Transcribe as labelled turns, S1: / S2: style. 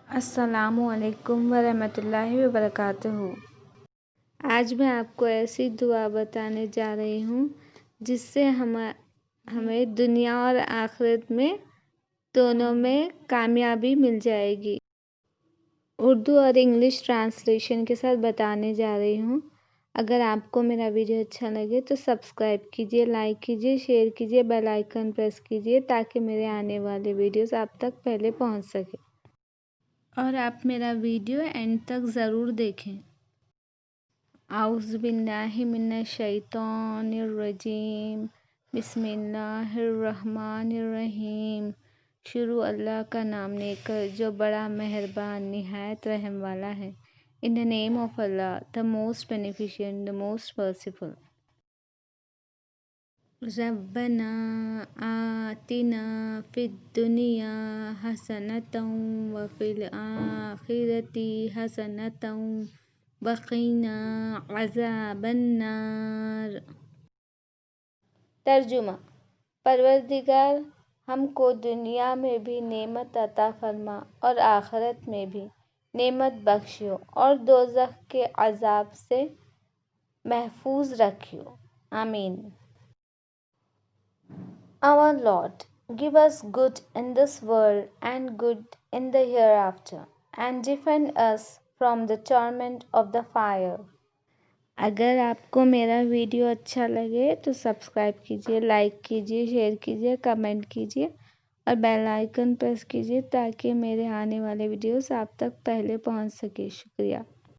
S1: السلام علیکم ورحمۃ اللہ وبرکاتہ۔ آج میں آپ کو ایسی دعا بتانے جا رہی ہوں جس سے ہمیں دنیا اور آخرت میں دونوں میں کامیابی مل جائے گی۔ اردو اور انگلش ٹرانسلیشن کے ساتھ بتانے جا رہی ہوں۔ اگر آپ کو میرا ویڈیو اچھا لگے تو سبسکرائب کیجیے، لائک کیجیے، شیئر کیجیے، بیل آئیکن پریس کیجیے تاکہ میرے آنے والے ویڈیوز آپ تک پہلے پہنچ سکے، اور آپ میرا ویڈیو اینڈ تک ضرور دیکھیں۔ اعوذ باللہ من الشیطان الرجیم، بسم اللہ الرحمن الرحیم۔ شروع اللہ کا نام لے کر جو بڑا مہربان نہایت رحم والا ہے۔ In the name of Allah, the most beneficent, the most merciful. ربنا آتنا فid dunya حسنة وفي الآخرة حسنة وقنا عذاب النار۔ ترجمہ: پروردگار ہم کو دنیا میں بھی نعمت عطا فرما اور آخرت میں بھی نعمت بخشیو اور دوزخ کے عذاب سے محفوظ رکھیو، آمین۔ Our Lord, give us good in this world and good in the hereafter, and defend us from the torment of the fire. اگر آپ کو میرا ویڈیو اچھا لگے تو سبسکرائب کیجیے، لائک کیجیے، شیئر کیجیے، کمنٹ کیجیے اور بیل آئیکن پریس کیجیے تاکہ میرے آنے والے ویڈیوز آپ تک پہلے پہنچ سکے۔ شکریہ۔